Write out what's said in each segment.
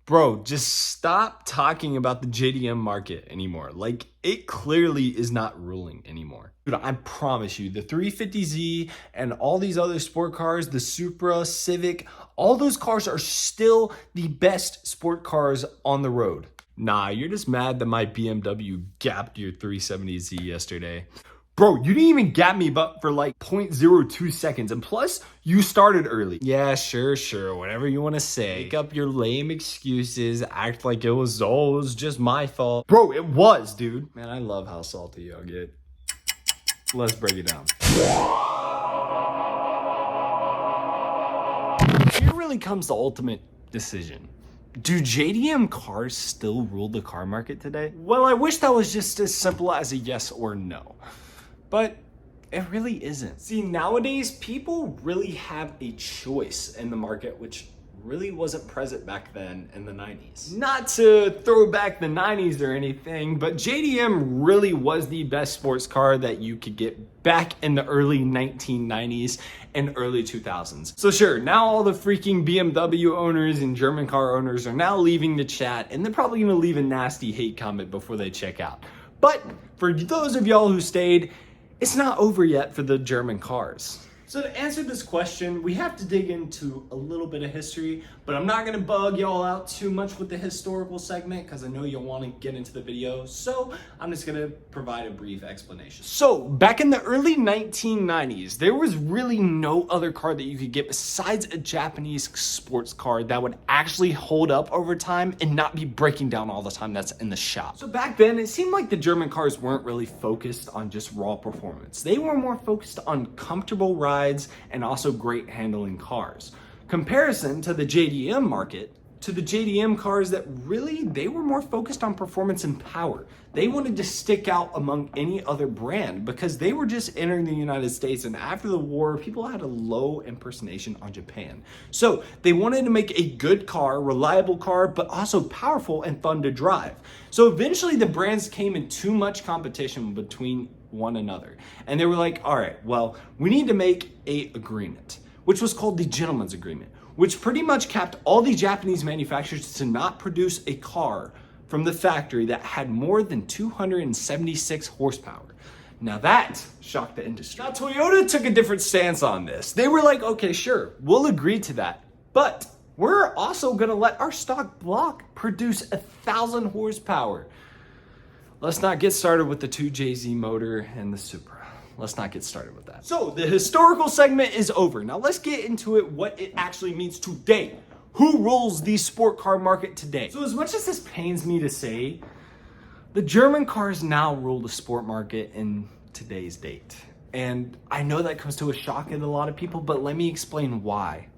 Bro, just stop talking about the JDM market anymore. Like, it clearly is not ruling anymore. Dude, I promise you, the 350Z and all these other sport cars, the Supra, Civic, all those cars are still the best sport cars on the road. Nah, you're just mad that my BMW gapped your 370Z yesterday. Bro, you didn't even gap me but for like 0.02 seconds. And plus, you started early. Yeah, sure, whatever you want to say. Make up your lame excuses, act like it was just my fault. Bro, it was, dude. Man, I love how salty y'all get. Let's break it down. Here really comes the ultimate decision. Do JDM cars still rule the car market today? Well, I wish that was just as simple as a yes or no. But it really isn't. See, nowadays, people really have a choice in the market, which really wasn't present back then in the 90s. Not to throw back the 90s or anything, but JDM really was the best sports car that you could get back in the early 1990s and early 2000s. So sure, now all the freaking BMW owners and German car owners are now leaving the chat, and they're probably gonna leave a nasty hate comment before they check out. But for those of y'all who stayed, it's not over yet for the German cars. So to answer this question, we have to dig into a little bit of history, but I'm not gonna bug y'all out too much with the historical segment because I know you'll want to get into the video. So I'm just gonna provide a brief explanation. So back in the early 1990s, there was really no other car that you could get besides a Japanese sports car that would actually hold up over time and not be breaking down all the time that's in the shop. So back then, it seemed like the German cars weren't really focused on just raw performance. They were more focused on comfortable rides and also great handling cars. Comparison to the JDM market, to the JDM cars that really, they were more focused on performance and power. They wanted to stick out among any other brand because they were just entering the United States, and after the war, people had a low impersonation on Japan. So they wanted to make a good car, reliable car, but also powerful and fun to drive. So eventually the brands came in too much competition between one another. And they were like, all right, well, we need to make an agreement, which was called the Gentleman's Agreement, which pretty much capped all the Japanese manufacturers to not produce a car from the factory that had more than 276 horsepower. Now that shocked the industry. Now Toyota took a different stance on this. They were like, okay, sure, we'll agree to that, but we're also gonna let our stock block produce 1,000 horsepower. Let's not get started with the 2JZ motor and the Supra. Let's not get started with that. So the historical segment is over. Now let's get into it, what it actually means today. Who rules the sport car market today? So as much as this pains me to say, the German cars now rule the sport market in today's date. And I know that comes to a shock in a lot of people, but let me explain why.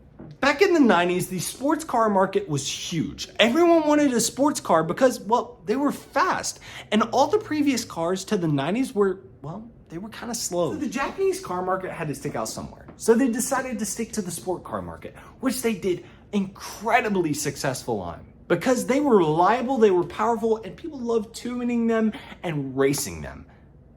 Back in the 90s, the sports car market was huge. Everyone wanted a sports car because, well, they were fast. And all the previous cars to the 90s were, well, they were kind of slow. So the Japanese car market had to stick out somewhere. So they decided to stick to the sport car market, which they did incredibly successful on. Because they were reliable, they were powerful, and people loved tuning them and racing them.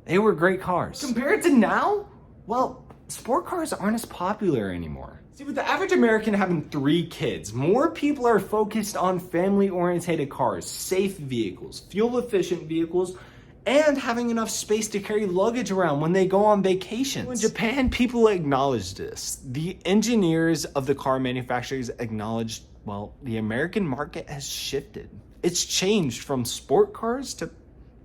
They were great cars. Compared to now, well, sport cars aren't as popular anymore. See, with the average American having 3 kids, more people are focused on family-oriented cars, safe vehicles, fuel-efficient vehicles, and having enough space to carry luggage around when they go on vacations. In Japan, people acknowledge this. The engineers of the car manufacturers acknowledged, well, the American market has shifted. It's changed from sport cars to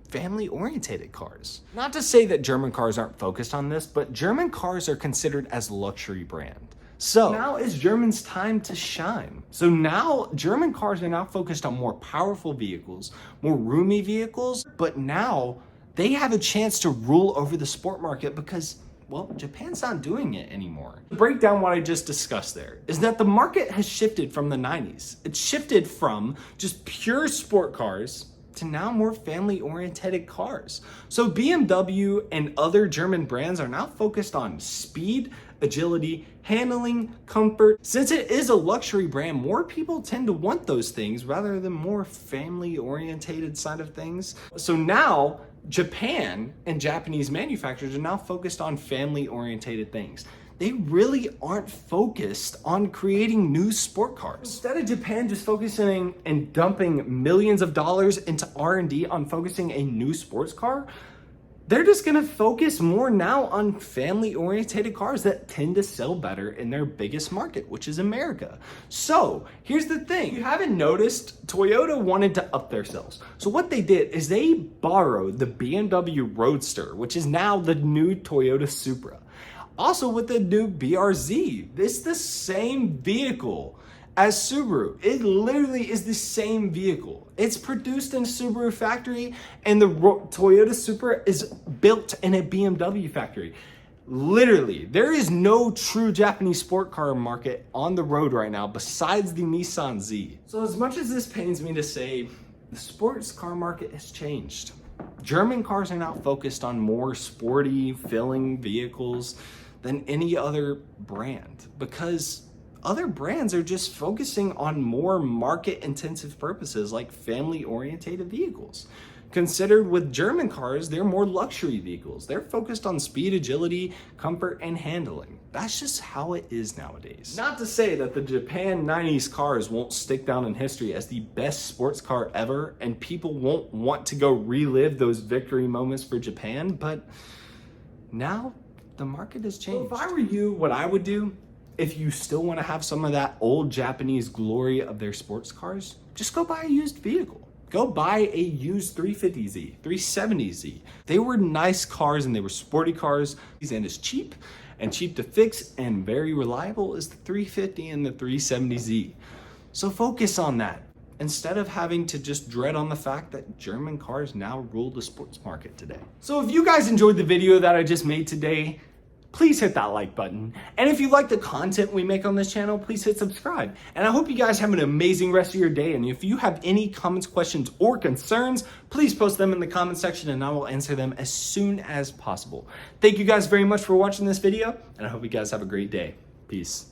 family-oriented cars. Not to say that German cars aren't focused on this, but German cars are considered as luxury brand. So now is Germans' time to shine. So now German cars are now focused on more powerful vehicles, more roomy vehicles, but now they have a chance to rule over the sport market because, well, Japan's not doing it anymore. To break down what I just discussed there is that the market has shifted from the 90s. It's shifted from just pure sport cars to now more family-oriented cars. So BMW and other German brands are now focused on speed, agility, handling, comfort. Since it is a luxury brand, more people tend to want those things rather than more family-oriented side of things. So now Japan and Japanese manufacturers are now focused on family-oriented things. they really aren't focused on creating new sport cars. Instead of Japan just focusing and dumping millions of dollars into R&D on focusing a new sports car, they're just gonna focus more now on family-oriented cars that tend to sell better in their biggest market, which is America. So here's the thing, if you haven't noticed, Toyota wanted to up their sales. So what they did is they borrowed the BMW Roadster, which is now the new Toyota Supra. Also with the new BRZ, it's the same vehicle as Subaru. It literally is the same vehicle. It's produced in a Subaru factory, and the Toyota Supra is built in a BMW factory. Literally, there is no true Japanese sport car market on the road right now besides the Nissan Z. So as much as this pains me to say, the sports car market has changed. German cars are now focused on more sporty, filling vehicles than any other brand, because other brands are just focusing on more market-intensive purposes like family-oriented vehicles. Considered with German cars, they're more luxury vehicles. They're focused on speed, agility, comfort, and handling. That's just how it is nowadays. Not to say that the Japan 90s cars won't stick down in history as the best sports car ever, and people won't want to go relive those victory moments for Japan, but now the market has changed. So if I were you, what I would do, if you still want to have some of that old Japanese glory of their sports cars, just go buy a used vehicle. Go buy a used 350Z, 370Z. They were nice cars and they were sporty cars, and it's cheap to fix and very reliable is the 350 and the 370Z. So focus on that instead of having to just dread on the fact that German cars now rule the sports market today. So if you guys enjoyed the video that I just made today, please hit that like button. And if you like the content we make on this channel, please hit subscribe. And I hope you guys have an amazing rest of your day. And if you have any comments, questions, or concerns, please post them in the comment section and I will answer them as soon as possible. Thank you guys very much for watching this video, and I hope you guys have a great day. Peace.